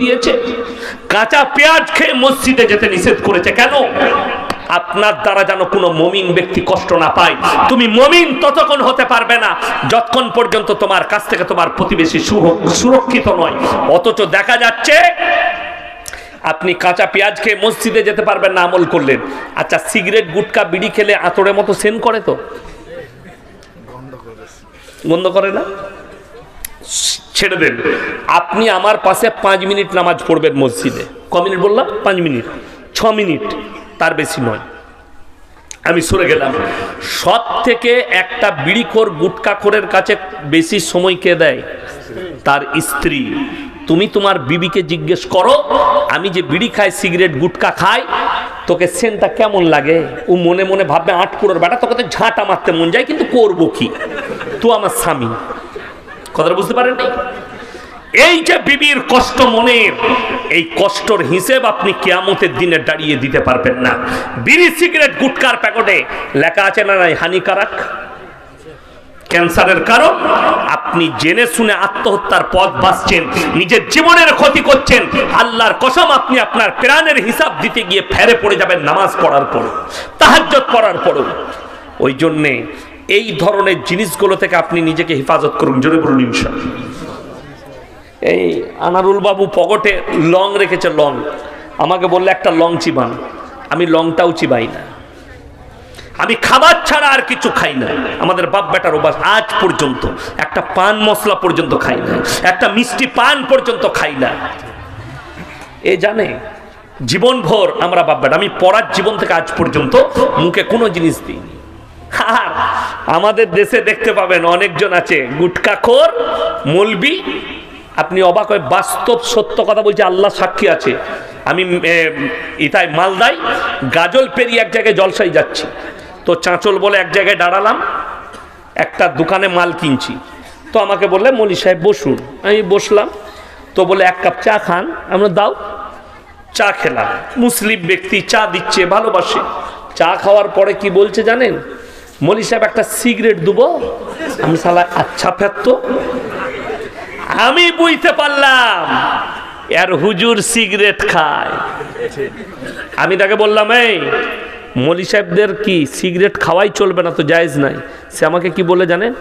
দিয়েছে। কাঁচা পেঁয়াজ খেয়ে মসজিদে যেতে নিষেধ করেছে। কেন? আপনার দ্বারা যেন কোনো মুমিন ব্যক্তি কষ্ট না পায়। তুমি মুমিন ততক্ষণ হতে পারবে না যতক্ষণ পর্যন্ত তোমার কাছ থেকে তোমার প্রতিবেশী সুরক্ষিত নয়। অথচ দেখা যাচ্ছে আপনি কাঁচা পেঁয়াজ খেয়ে মসজিদে যেতে পারবেন না, আমল করলেন। আচ্ছা, সিগারেট গুটকা বিড়ি খেলে আতরের মতো সেন করে তো? বন্ধ করে না? ছেড়ে দেন। আপনি আমার পাশে 5 মিনিট নামাজ পড়বেন মসজিদে। ক মিনিট বললাম? 5 মিনিট, 6 মিনিট, তার বেশি নয়। আমি সরে গেলাম। সব থেকে একটা বিড়িখোর গুটকাখোরের কাছে বেশি সময় কে দেয়? তার স্ত্রী। তুমি তোমার বিবিকে জিজ্ঞেস করো, আমি যে বিড়ি খাই, সিগারেট গুটকা খাই, তোকে সেনটা কেমন লাগে? ও মনে মনে ভাববে 8 কুড়োর বেটা, তোকে তো ঝাঁটা মারতে মন যায়, কিন্তু করবো কি? তো আমার স্বামী। কথাটা বুঝতে পারেননি? এই যে বিবির কষ্ট মনের, এই কষ্টর হিসেব আপনি কিয়ামতের দিনে দাঁড়িয়ে দিতে পারবেন না। বিড়ি সিগারেট গুটকার প্যাকেটে লেখা আছে না নাই হানিকারক, ক্যান্সারের কারণ। আপনি জেনে শুনে আত্মহত্যার পথ বাছছেন, নিজের জীবনের ক্ষতি করছেন। আল্লাহর কসম, আপনি আপনার প্রাণের হিসাব দিতে গিয়ে ফেরে পড়ে যাবেন নামাজ পড়ার পর, তাহাজ্জুদ পড়ার পর। ওই জন্যে এই ধরনের জিনিসগুলো থেকে আপনি নিজেকে হেফাজত করুন। জোরে বলুন ইনশাআল্লাহ। এই আনারুল বাবু পকেটে লং রেখেছে, লং। আমাকে বললে একটা লং চিবান, আমি লংটাও চিবাই না। আমি খাবার ছাড়া আর কিছু খাই না। আমাদের বাপ বেটার অভ্যাস, আজ পর্যন্ত একটা পান মশলা পর্যন্ত খাই না, একটা মিষ্টি পান পর্যন্ত খাই না। এ জানে জীবনভর আমরা বাপ বেটা, আমি পড়ার জীবন থেকে আজ পর্যন্ত মুখে কোনো জিনিস দিইনি। আর আমাদের দেশে দেখতে পাবেন অনেকজন আছে গুটকাখোর মৌলবি। আপনি অবাক হয়ে, বাস্তব সত্য কথা বলছি, আল্লাহ সাক্ষী আছে। আমি ইতাই মালদায় গাজল পেরিয়ে এক জায়গায় জলসাই যাচ্ছি, তো চাঁচল বলে এক জায়গায় দাঁড়ালাম, একটা দোকানে মাল কিনছি। তো আমাকে বললে মৌলী সাহেব বসুন। আমি বসলাম। তো বলে 1 কাপ চা খান। আমরা দাও। চা খেলাম। মুসলিম ব্যক্তি, চা দিচ্ছে, ভালোবাসে। চা খাওয়ার পরে কি বলছে জানেন? মৌলী সাহেব একটা সিগারেট দেবো। আমি শালা আচ্ছা ফেরত। আমি বুঝতে পারলাম এর হুজুর সিগারেট খায়। আমি তাকে বললাম, এই মৌলী সাহেবদের কি সিগারেট খাওয়াই চলবে না? তো জায়েজ নাই। সে আমাকে কি বলে জানেন?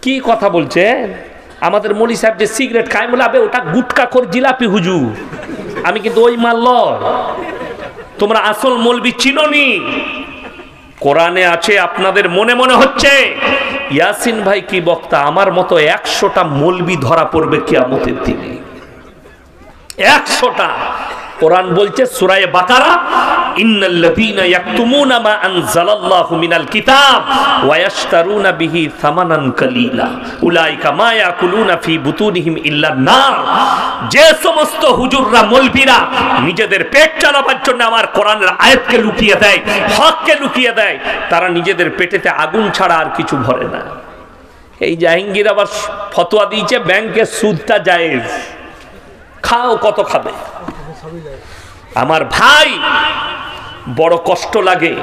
কি কথা বলছেন? আমাদের মৌলী সাহেব যে সিগারেট খায়, বলে আবে ওটা গুটকাখোর জিলাপি হুজুর। আমি কিন্তু ওই মাল লয়। তোমরা আসল মৌলবি চিনোনি। কোরআনে আছে, আপনাদের মনে মনে হচ্ছে ইয়াসিন ভাই কি বক্তা। আমার মতো 100টা মৌলবি ধরা পড়বে কিয়ামতের দিনে, 100টা। কোরআন বলছে সূরা বাকারা, ইন্নাল্লাযীনা ইয়াকতুমুনা মা আনজালাল্লাহু মিনাল কিতাব ওয়া ইয়াশতারুনা বিহি সামানান কালীলা উলাইকা মা ইয়াকুলুনা ফি বুতুনিহিম ইল্লান নার। যে সমস্ত হুজুররা মৌলবীরা নিজেদের পেট চালাবার জন্য আমার কোরআনের আয়াতকে লুকিয়ে দেয়, হককে লুকিয়ে দেয়, তারা নিজেদের পেটেতে আগুন ছাড়া আর কিছু ভরে না। এই জাহাঙ্গীর আবার ফতোয়া দিয়েছে ব্যাংকের সুদটা জায়েজ। খাও, কত খাবে? আমার ভাই, বড় কষ্ট লাগে।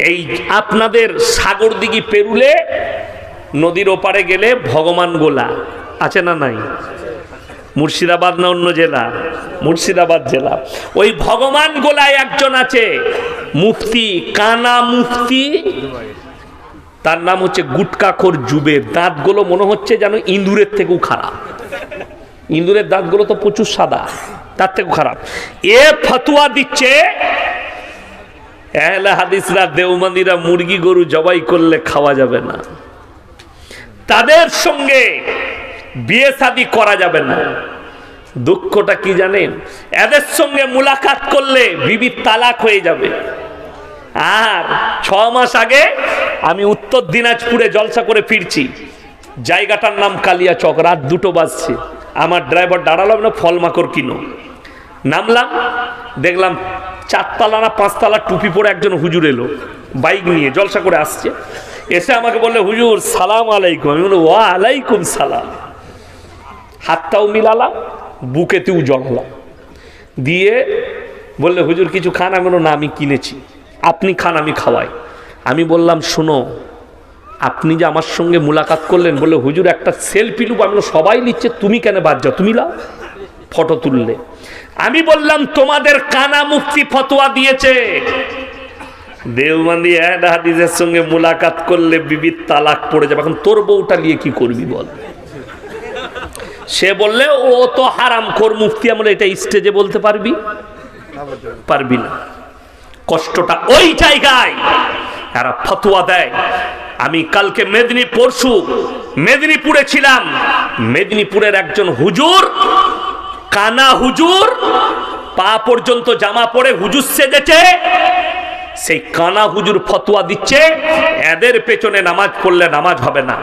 এই আপনাদের সাগর দিঘি পেরুলে নদীর ওপারে গেলে ভগবান গোলা আছে না নাই? মুর্শিদাবাদ না অন্য জেলা? মুর্শিদাবাদ জেলা। ওই ভগবান গোলায় একজন আছে মুফতি, কানা মুফতি। তার নাম হচ্ছে গুটকাখোর জুবের। দাঁতগুলো মনে হচ্ছে যেন ইঁদুরের থেকেও খারাপ। ইঁদুরের দাঁতগুলো তো প্রচুর সাদা, তার থেকেও খারাপ। এ ফতোয়া দিচ্ছে আহলে হাদিসরা, দেওবন্দীরা মুরগি গরু জবাই করলে খাওয়া যাবে না, তাদের সঙ্গে বিয়ে শাদী করা যাবে না। দুঃখটা কি জানেন? এদের সঙ্গে মুলাকাত করলে বিবির তালাক হয়ে যাবে। আর 6 মাস আগে আমি উত্তর দিনাজপুরে জলসা করে ফিরছি। জায়গাটার নাম কালিয়াচক। রাত 2টো বাজছে। আমার ড্রাইভার দাঁড়ালাম না, ফল মাকড় কিনো। নামলাম, দেখলাম 4 তলা না 5 তলা টুপি পরে একজন হুজুর এলো, বাইক নিয়ে জলসা করে আসছে। এসে আমাকে বললে, হুজুর সালাম আলাইকুম। আমি বললাম ওয়া আলাইকুম সালাম। হাতটাও মিলালাম, বুকেতেও জড়ালাম, দিয়ে বললে হুজুর কিছু খান? আমি বললাম না, আমি কিনেছি, আপনি খান, আমি খাওয়াই। আমি বললাম শোনো, আপনি যে আমার সঙ্গে মুলাকাত করলেন, বললে হুজুর একটা সেলফি লুব। আমি সবাই নিচ্ছে, তুমি কেন বাদ যাও? তুমি লাও। ফটো তুললে। আমি বললাম তোমাদের কানা মুফতি ফতোয়া দিয়েছে দেওবন্দি হাদিসের সঙ্গে মুলাকাত করলে বিবির তালাক পড়ে যাবে, এখন তোর বউটা নিয়ে কি করবি বল। সে বললে ও তো হারামখোর মুফতি, আমরা এটা স্টেজে বলতে পারবি? পারবি না। কষ্টটা ওই জায়গায় এরা ফতোয়া দেয়। আমি কালকে পরশু মেদিনীপুরে ছিলাম। মেদিনীপুরের একজন হুজুর, কানা হুজুর, পা পর্যন্ত জামা পরে হুজুর সেজেছে, সেই কানা হুজুর ফতোয়া দিচ্ছে এদের পেছনে নামাজ পড়লে নামাজ হবে না।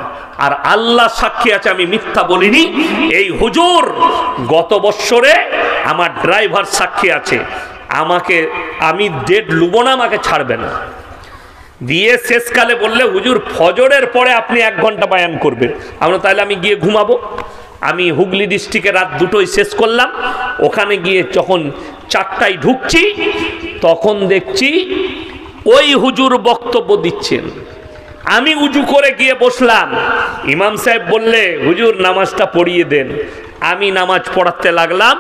আর আল্লাহ সাক্ষী আছে আমি মিথ্যা বলিনি। এই হুজুর গত বছরে আমার ড্রাইভার সাক্ষী আছে, আমাকে আমি ডেট লুবো না, আমাকে ছাড়বে না। দিয়ে শেষকালে বললে হুজুর ফজরের পরে আপনি 1 ঘন্টা বয়ান করবেন। আমরা তাহলে আমি গিয়ে ঘুমাবো। আমি হুগলি ডিস্ট্রিক্টে রাত 2টোয় শেষ করলাম। ওখানে গিয়ে যখন 4টায় ঢুকছি তখন দেখছি ওই হুজুর বক্তব্য দিচ্ছেন। আমি উজু করে গিয়ে বসলাম। ইমাম সাহেব বললে হুজুর নামাজটা পড়িয়ে দেন। আমি নামাজ পড়াতে লাগলাম,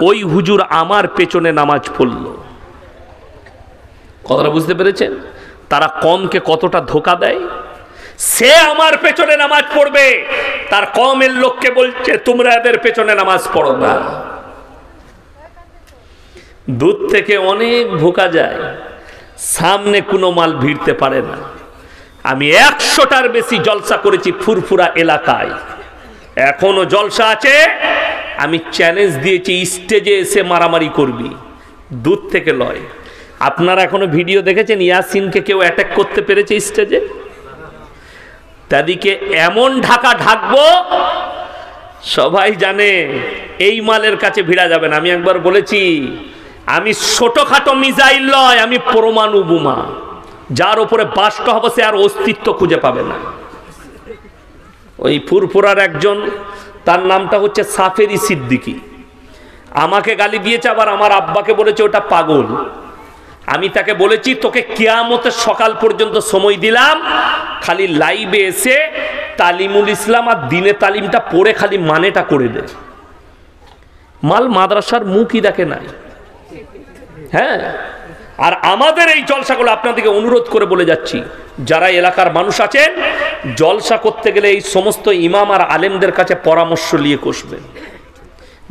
ওই হুজুর আমার পেছনে নামাজ পড়ল। কথাটা বুঝতে পেরেছেন? তারা কমকে কতটা ধোকা দেয়। সে আমার পেছনে নামাজ পড়বে, তার কমের লোককে বলছে তোমরা এদের পেছনে নামাজ পড়ো না। দূর থেকে অনেক ভোকা যায়, সামনে কোনো মাল ভিড়তে পারে না। আমি 100টার বেশি জলসা করেছি ফুরফুরা এলাকায়, এখনো জলসা আছে। আমি চ্যালেঞ্জ দিয়েছি স্টেজে এসে মারামারি করবি, দূর থেকে লয়। আপনারা এখনো ভিডিও দেখেছেন ইয়াসিনকে কেউ অ্যাটাক করতে পেরেছে স্টেজে? তাদেরকে এমন ঢাকা ঢাকবো সবাই জানে এই মালের কাছে ভিড়া যাবে না। আমি একবার বলেছি আমি ছোটখাটো মিসাইল নয়, আমি পরমাণু বোমা, যার উপরে বাস্ট হবে সে আর অস্তিত্ব খুঁজে পাবে না। ওই ফুরফুরার একজন, তার নামটা হচ্ছে সাফেরি সিদ্দিকী, আমাকে গালি দিয়েছে, আবার আমার আব্বাকে বলেছে ওটা পাগল। আমি তাকে বলেছি তোকে কিয়ামতের সকাল পর্যন্ত সময় দিলাম, খালি লাইভে এসে তালিমুল ইসলাম আর দিনে তালিমটা পড়ে খালি মানেটা করে দে। মাল মাদ্রাসার মুখই দেখে নাই। হ্যাঁ, আর আমাদের এই জলসাগুলো আপনাদেরকে অনুরোধ করে বলে যাচ্ছি, যারা এলাকার মানুষ আছেন জলসা করতে গেলে এই সমস্ত ইমাম আর আলেমদের কাছে পরামর্শ নিয়ে কষবেন।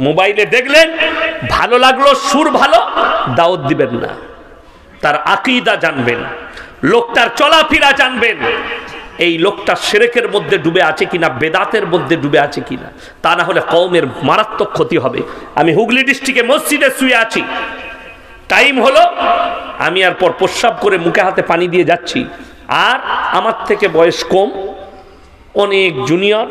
মোবাইলে দেখলেন ভালো লাগলো, সুর ভালো, দাওয়াত দিবেন না। তার আকীদা জানবেন, লোকটার চলাফেরা জানবেন, এই লোকটা শিরকের মধ্যে ডুবে আছে কিনা, বেদাতের মধ্যে ডুবে আছে কিনা, তা না হলে কওমের মারাত্মক ক্ষতি হবে। আমি হুগলি ডিস্ট্রিক্টে মসজিদে শুয়ে আছি, টাইম হলো, আমি আর পর প্রস্রাব করে মুখে হাতে পানি দিয়ে যাচ্ছি, আর আমার থেকে বয়স কম, অনেক জুনিয়র